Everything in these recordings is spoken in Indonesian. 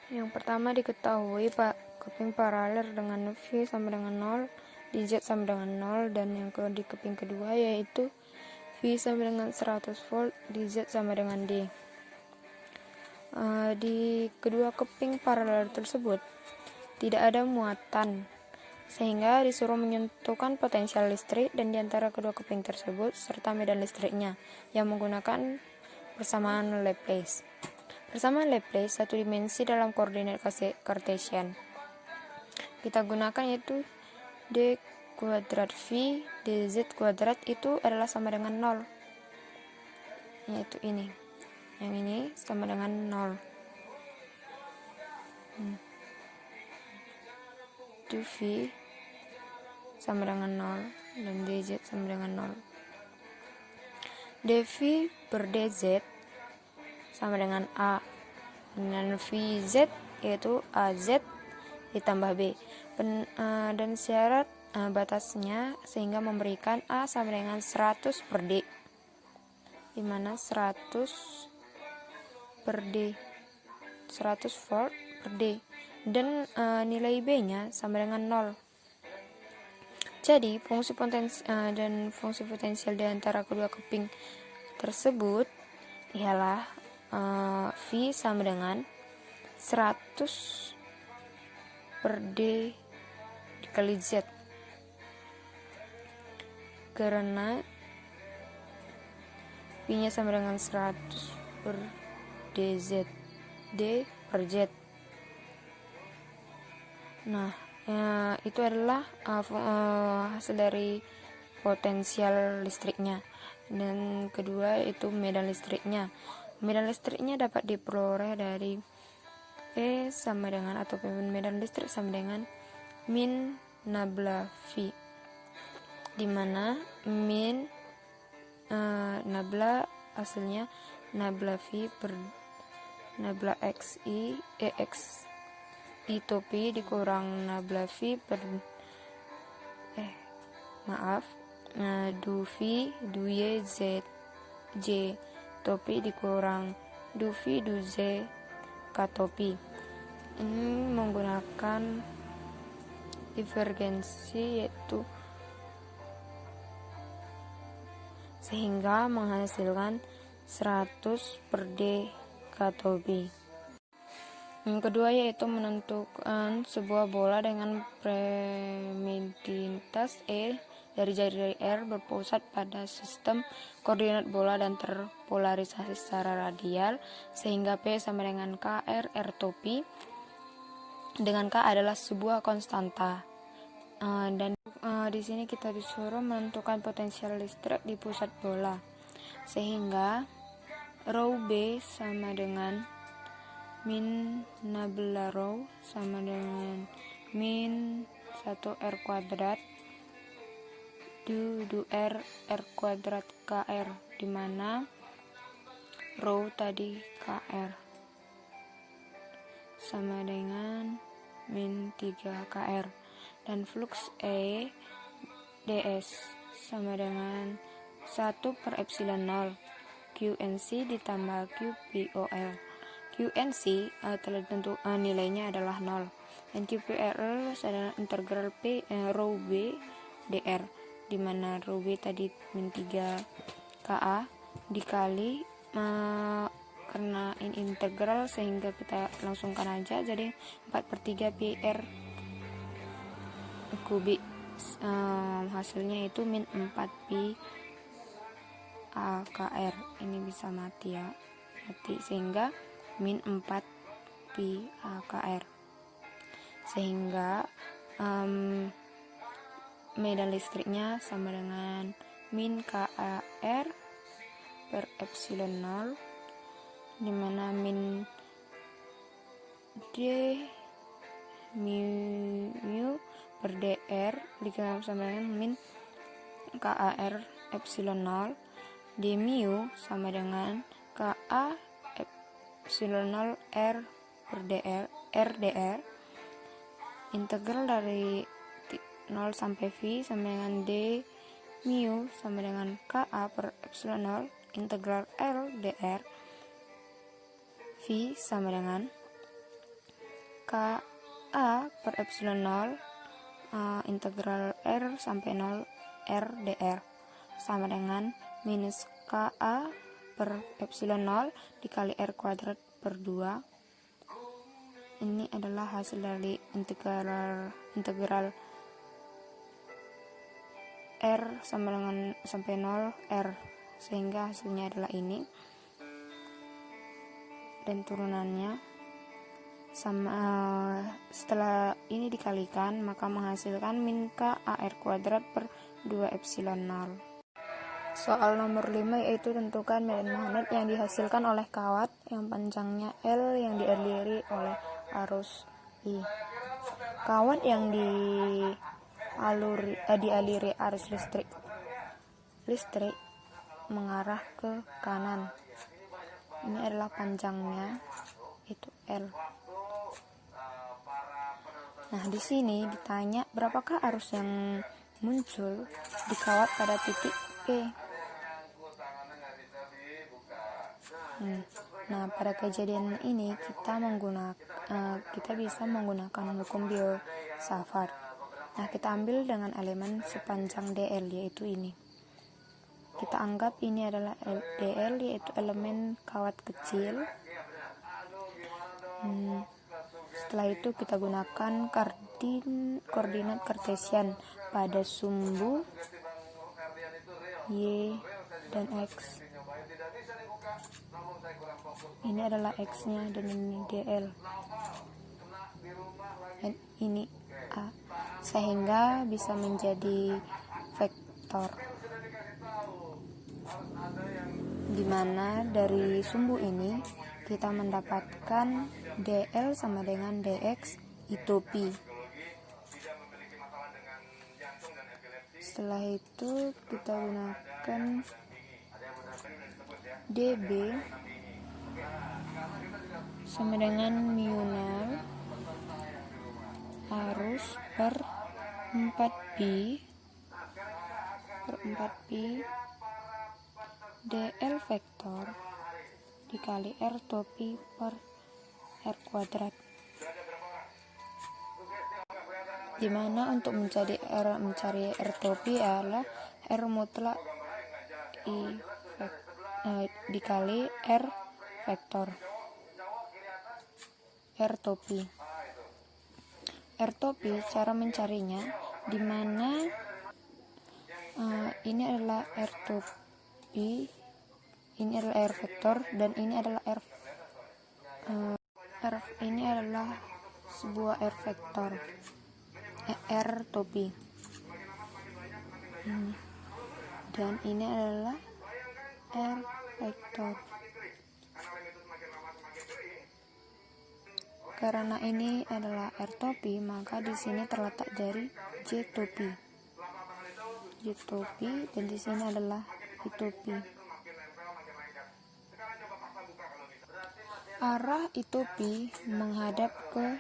Yang pertama diketahui keping paralel dengan V sama dengan 0, di Z sama dengan 0, dan yang di keping kedua yaitu V sama dengan 100 volt, di Z sama dengan D. Di kedua keping paralel tersebut tidak ada muatan, sehingga disuruh menentukan potensial listrik dan diantara kedua keping tersebut serta medan listriknya yang menggunakan persamaan Laplace. Persamaan Laplace satu dimensi dalam koordinat Cartesian. Kita gunakan yaitu d kuadrat V dz kuadrat itu adalah sama dengan 0. Yaitu ini. Yang ini sama dengan 0. V sama dengan 0 dan dz sama dengan 0. dv per dz sama dengan A, dan Vz yaitu AZ ditambah B, dan syarat batasnya sehingga memberikan A sama dengan 100 per D, dimana 100 per D 100 volt per D, dan nilai B nya sama dengan 0. Jadi fungsi potensial di antara kedua keping tersebut ialah V sama dengan 100 per D dikali Z, karena V nya sama dengan 100 per DZ, D per Z. Nah, itu adalah hasil dari potensial listriknya. Dan kedua itu medan listriknya. Medan listriknya dapat diperoleh dari E sama dengan, atau medan listrik sama dengan min nabla V, dimana min nabla hasilnya nabla V per nabla XI EX I topi dikurang nabla V per du V du Y Z J topi dikurang du V du Z K topi. Ini menggunakan divergensi yaitu sehingga menghasilkan 100 per D K topi. Yang kedua yaitu menentukan sebuah bola dengan premiditas E dari jari R berpusat pada sistem koordinat bola dan terpolarisasi secara radial, sehingga P sama dengan KR R topi, dengan K adalah sebuah konstanta. Dan di sini kita disuruh menentukan potensial listrik di pusat bola, sehingga rho B sama dengan min nabla rho sama dengan min 1 R kuadrat du R R kuadrat KR, dimana rho tadi KR sama dengan min 3 KR, dan flux E ds sama dengan 1 per epsilon 0 QNC ditambah QPOL. QNC telah tentu nilainya adalah 0, dan QPOL adalah integral P rho B dr, dimana rho B tadi min 3 Ka dikali karena ini integral sehingga kita langsungkan aja, jadi 4/3 PR kubik. Hasilnya itu min 4 pi AKR. Ini bisa mati ya, sehingga min 4 pi AKR, sehingga medan listriknya sama dengan min KAR per epsilon 0, dimana min D mu per dr dikali sama dengan min KAR epsilon 0 d mu sama dengan KA epsilon 0 R per dr RdR, integral dari 0 sampai V sama dengan D mu sama dengan KA per epsilon 0 integral L dr, V sama dengan KA per epsilon 0 integral R sampai 0 R dr sama dengan minus KA per epsilon 0 dikali R kuadrat per 2. Ini adalah hasil dari integral R sama dengan sampai 0 R, sehingga hasilnya adalah ini, dan turunannya sama. Setelah ini dikalikan maka menghasilkan min K AR kuadrat per 2 epsilon 0. Soal nomor 5 yaitu tentukan medan magnet yang dihasilkan oleh kawat yang panjangnya L yang dialiri oleh arus I. Kawat yang dialiri arus listrik mengarah ke kanan. Ini adalah panjangnya, itu L. Nah, di sini ditanya berapakah arus yang muncul di kawat pada titik P. Nah, pada kejadian ini kita bisa menggunakan hukum Biot-Savart. Nah, kita ambil dengan elemen sepanjang dl, yaitu ini. Kita anggap ini adalah dl, yaitu elemen kawat kecil. Setelah itu kita gunakan koordinat kartesian pada sumbu Y dan X. Ini adalah X-nya dan ini dl. Dan ini A. Sehingga bisa menjadi vektor. Dimana dari sumbu ini kita mendapatkan dl sama dengan dx itu pi. Setelah itu kita gunakan db sama dengan mu 0 arus per 4pi dl vektor dikali r topi per R kuadrat, dimana untuk mencari R topi adalah R mutlak dikali R vektor R topi. R topi cara mencarinya, dimana ini adalah R topi, ini adalah R vektor, dan ini adalah ini adalah sebuah R vektor R topi ini, dan ini adalah R vektor. Karena ini adalah R topi, maka di sini terletak dari J topi, dan di sini adalah I topi. Arah I topi menghadap ke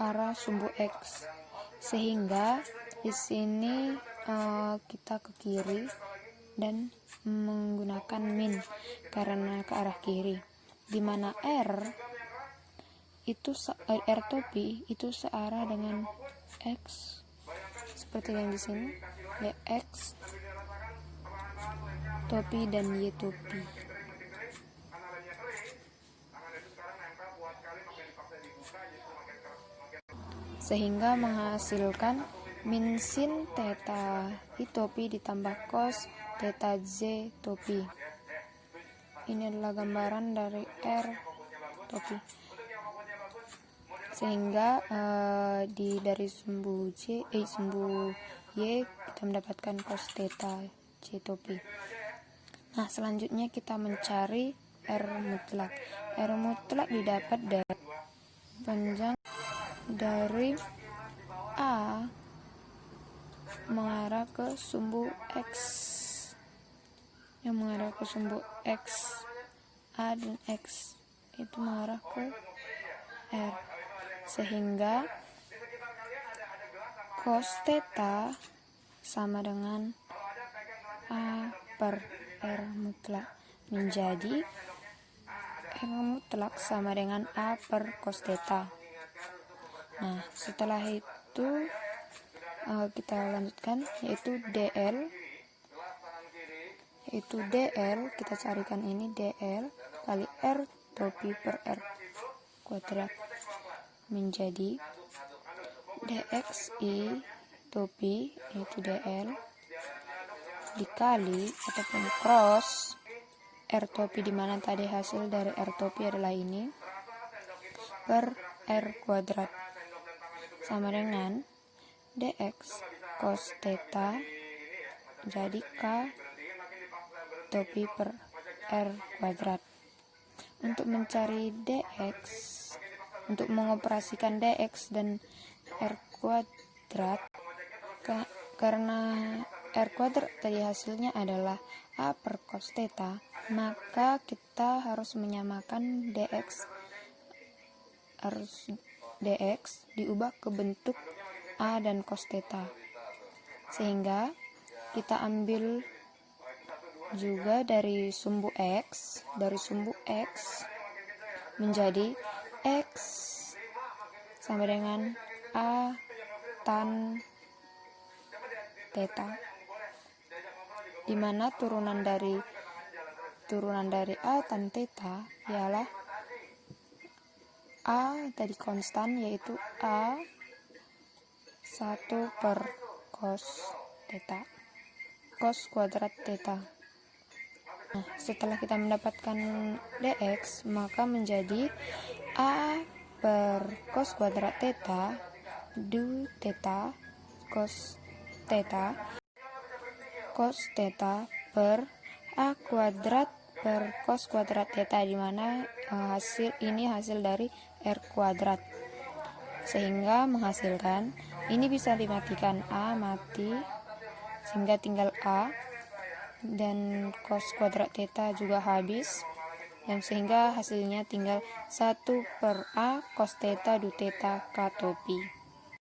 arah sumbu X, sehingga di sini kita ke kiri dan menggunakan min karena ke arah kiri, dimana R topi itu searah dengan X, seperti yang di sini ya, X topi dan Y topi. Sehingga menghasilkan min sin theta I topi ditambah cos theta Z topi. Ini adalah gambaran dari R topi. Sehingga dari sumbu Y kita mendapatkan cos theta J topi. Nah, selanjutnya kita mencari R mutlak. R mutlak didapat dari panjang dari A mengarah ke sumbu X, yang mengarah ke sumbu X, A dan X itu mengarah ke R, sehingga cos theta sama dengan A per R mutlak, menjadi R mutlak sama dengan A per cos theta. Nah, setelah itu kita lanjutkan, yaitu DL. Kita carikan ini DL kali R topi per R kuadrat menjadi DXI topi, yaitu DL, dikali ataupun cross R topi, dimana tadi hasil dari R topi adalah ini, per R kuadrat, sama dengan DX cos theta jadi K topi per R kuadrat. Untuk mencari DX, untuk mengoperasikan DX dan R kuadrat, karena R kuadrat tadi hasilnya adalah A per cos theta, maka kita harus menyamakan DX diubah ke bentuk A dan cos theta, sehingga kita ambil juga dari sumbu X menjadi X sama dengan A tan theta, dimana turunan dari A tan theta ialah A tadi konstan, yaitu A 1 per cos theta, cos kuadrat theta. Nah, setelah kita mendapatkan DX, maka menjadi A per cos kuadrat theta du theta cos theta per A kuadrat per cos kuadrat theta, dimana hasil dari R kuadrat, sehingga menghasilkan ini bisa dimatikan, A mati sehingga tinggal A, dan cos kuadrat theta juga habis, dan sehingga hasilnya tinggal 1 per A cos theta du theta K topi.